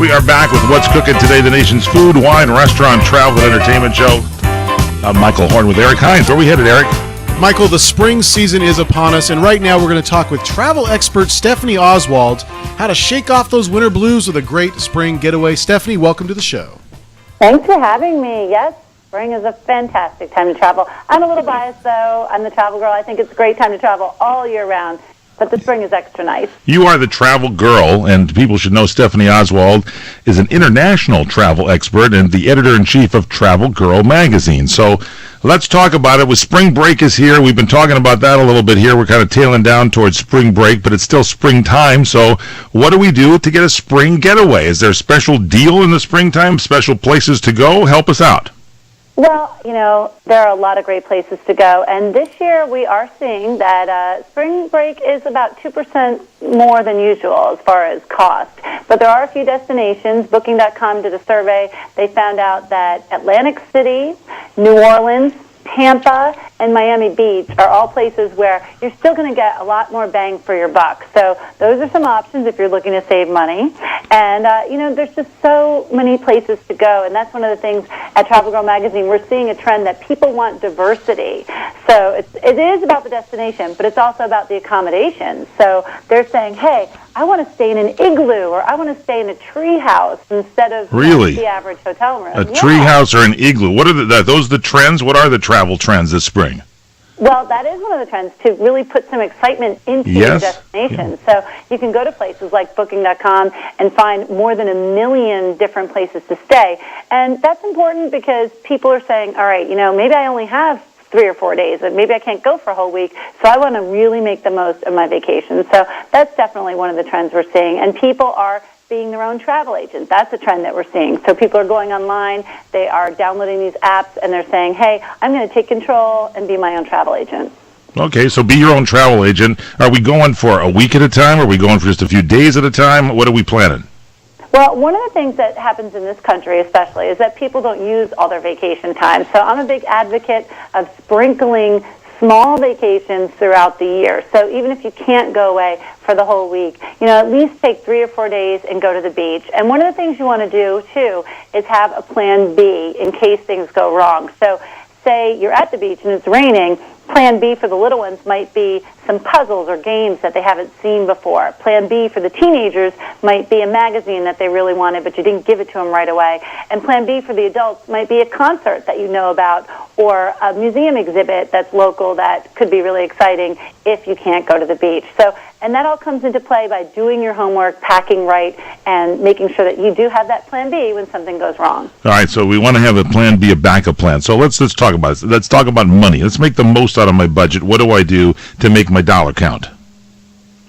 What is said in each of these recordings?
We are back with What's Cooking Today, the nation's food, wine, restaurant, travel, and entertainment show. I'm Michael Horn with Eric Hines. Where are we headed, Eric? Michael, the spring season is upon us, and right now we're going to talk with travel expert Stephanie Oswald how to shake off those winter blues with a great spring getaway. Stephanie, welcome to the show. Thanks for having me. Yes, spring is a fantastic time to travel. I'm a little biased, though. I'm the travel girl. I think it's a great time to travel all year round. But the spring is extra nice. You are the travel girl, and people should know Stephanie Oswald is an international travel expert and the editor-in-chief of Travel Girl magazine. So let's talk about it. With spring break is here. We've been talking about that a little bit here. We're kind of tailing down towards spring break, but it's still springtime. So what do we do to get a spring getaway? Is there a special deal in the springtime, special places to go? Help us out. Well, you know, there are a lot of great places to go, and this year we are seeing that spring break is about 2% more than usual as far as cost. But there are a few destinations. Booking.com did a survey. They found out that Atlantic City, New Orleans, Tampa, and Miami Beach are all places where you're still going to get a lot more bang for your buck. So those are some options if you're looking to save money. And, you know, there's just so many places to go. And that's one of the things at Travel Girl Magazine. We're seeing a trend that people want diversity. So it is about the destination, but it's also about the accommodations. So they're saying, hey, I want to stay in an igloo, or I want to stay in a tree house instead of the average hotel room. A tree house or an igloo. What are those the trends? What are the travel trends this spring? Well, that is one of the trends, to really put some excitement into your destination. So you can go to places like Booking.com and find more than 1 million different places to stay. And that's important because people are saying, all right, you know, maybe I only have 3 or 4 days, and maybe I can't go for a whole week, so I want to really make the most of my vacation. So that's definitely one of the trends we're seeing. And people are being their own travel agent. That's a trend that we're seeing. So people are going online, they are downloading these apps, and they're saying, hey, I'm going to take control and be my own travel agent. Okay, so be your own travel agent. Are we going for a week at a time? Are we going for just a few days at a time? What are we planning? Well, one of the things that happens in this country especially is that people don't use all their vacation time. So I'm a big advocate of sprinkling small vacations throughout the year. So even if you can't go away for the whole week, you know, at least take 3 or 4 days and go to the beach. And one of the things you want to do, too, is have a plan B in case things go wrong. So say you're at the beach and it's raining, Plan B for the little ones might be some puzzles or games that they haven't seen before. Plan B for the teenagers might be a magazine that they really wanted, but you didn't give it to them right away. And Plan B for the adults might be a concert that you know about or a museum exhibit that's local that could be really exciting if you can't go to the beach. So, and that all comes into play by doing your homework, packing right, and making sure that you do have that Plan B when something goes wrong. All right, so we want to have a Plan B, a backup plan. So let's talk about this. Let's talk about money. Let's make the most out of my budget. What do I do to make my dollar count?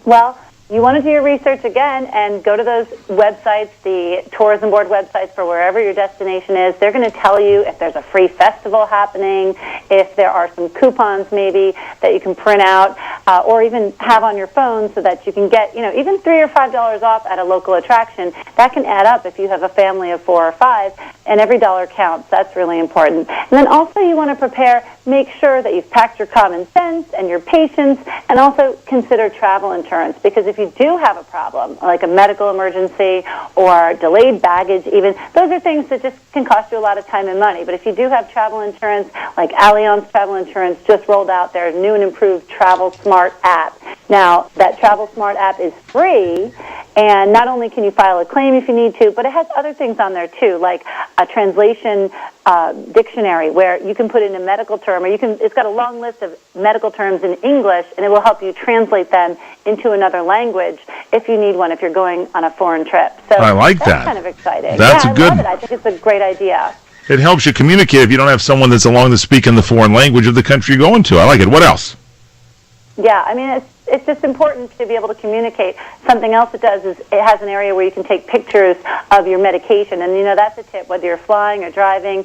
Well, you want to do your research again and go to those websites, the tourism board websites for wherever your destination is. They're going to tell you if there's a free festival happening, if there are some coupons maybe that you can print out, or even have on your phone so that you can get, you know, even $3 or $5 off at a local attraction. That can add up if you have a family of 4 or 5, and every dollar counts. That's really important. And then also you want to prepare, make sure that you've packed your common sense and your patience, and also consider travel insurance, because if you do have a problem, like a medical emergency or delayed baggage even, those are things that just can cost you a lot of time and money. But if you do have travel insurance, like Allianz Travel Insurance just rolled out their new and improved Travel Smart app. Now, that Travel Smart app is free, and not only can you file a claim if you need to, but it has other things on there too, like a translation dictionary where you can put in a medical term, or it's got a long list of medical terms in English, and it will help you translate them into another language if you need one, if you're going on a foreign trip. So I like that. That's kind of exciting. That's I love it. I think it's a great idea. It helps you communicate if you don't have someone that's along to speak in the foreign language of the country you're going to. I like it. What else? Yeah, I mean, it's just important to be able to communicate. Something else it does is it has an area where you can take pictures of your medication. And, you know, that's a tip, whether you're flying or driving.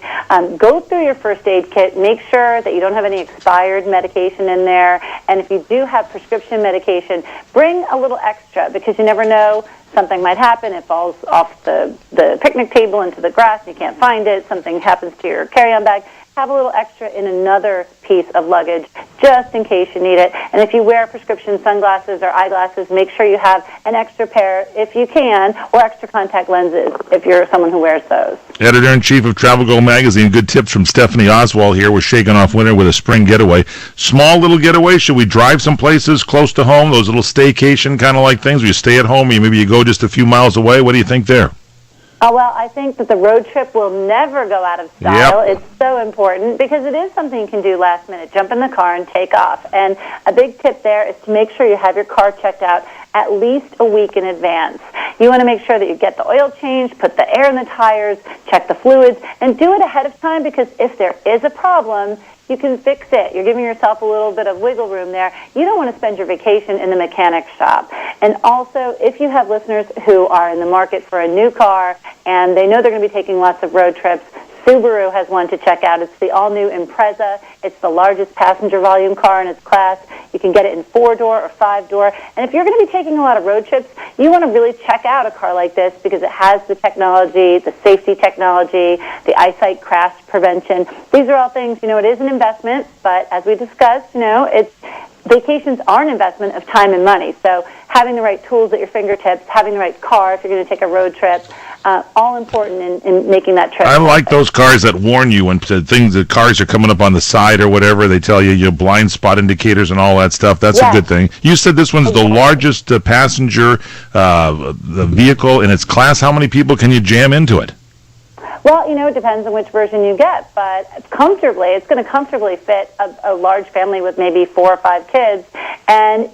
Go through your first aid kit. Make sure that you don't have any expired medication in there. And if you do have prescription medication, bring a little extra, because you never know. Something might happen. It falls off the picnic table into the grass. You can't find it. Something happens to your carry-on bag. have a little extra in another piece of luggage just in case you need it. And if you wear prescription sunglasses or eyeglasses, make sure you have an extra pair if you can, or extra contact lenses if you're someone who wears those. Editor-in-Chief of Travel Girl Magazine. Good tips from Stephanie Oswald here. We're shaking off winter with a spring getaway. Small little getaway. Should we drive some places close to home, those little staycation kind of like things where you stay at home, or maybe you go just a few miles away? What do you think there? Oh, well, I think that the road trip will never go out of style. Yep. It's so important because it is something you can do last minute. Jump in the car and take off. And a big tip there is to make sure you have your car checked out at least a week in advance. You want to make sure that you get the oil changed, put the air in the tires, check the fluids, and do it ahead of time because if there is a problem, you can fix it. You're giving yourself a little bit of wiggle room there. You don't want to spend your vacation in the mechanic shop. And also, if you have listeners who are in the market for a new car and they know they're going to be taking lots of road trips, Subaru has one to check out. It's the all-new Impreza. It's the largest passenger volume car in its class. You can get it in 4-door or 5-door. And if you're going to be taking a lot of road trips, you want to really check out a car like this because it has the technology, the safety technology, the eyesight crash prevention. These are all things, it is an investment, but as we discussed, vacations are an investment of time and money. So having the right tools at your fingertips, having the right car if you're going to take a road trip, all important in making that trip. I like those cars that warn you when the cars are coming up on the side or whatever. They tell you your blind spot indicators and all that stuff. That's a good thing. You said this one's the largest passenger the vehicle in its class. How many people can you jam into it? Well, it depends on which version you get, but it's going to comfortably fit a large family with maybe 4 or 5 kids. And,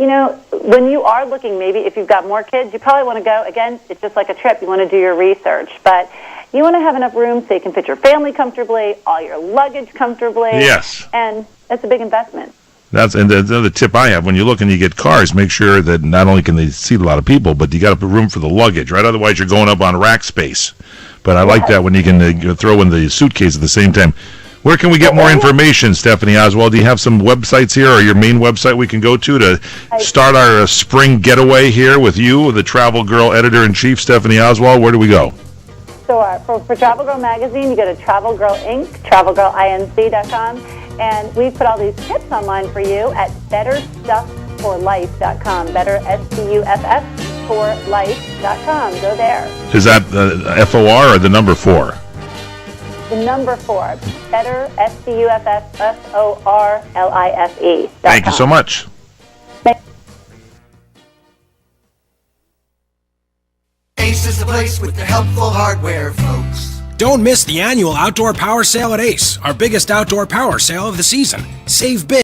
when you are looking, maybe if you've got more kids, you probably want to go, again, it's just like a trip. You want to do your research. But you want to have enough room so you can fit your family comfortably, all your luggage comfortably. Yes. And it's a big investment. And the other tip I have, when you look and you get cars, make sure that not only can they seat a lot of people, but you got to put room for the luggage, right? Otherwise, you're going up on rack space. But I like that when you can throw in the suitcase at the same time. Where can we get more information, Stephanie Oswald? Do you have some websites here or your main website we can go to start our spring getaway here with you, the Travel Girl Editor-in-Chief, Stephanie Oswald? Where do we go? So for Travel Girl Magazine, you go to Travel Girl Inc., TravelGirlInc.com, and we put all these tips online for you at betterstuffforlife.com, better, S-T-U-F-F, forlife.com. Go there. Is that F-O-R or the number 4? The number 4. Better, S-T-U-F-F-F-O-R-L-I-F-E. Thank you so much. Ace is the place with the helpful hardware, folks. Don't miss the annual Outdoor Power Sale at Ace, our biggest outdoor power sale of the season. Save big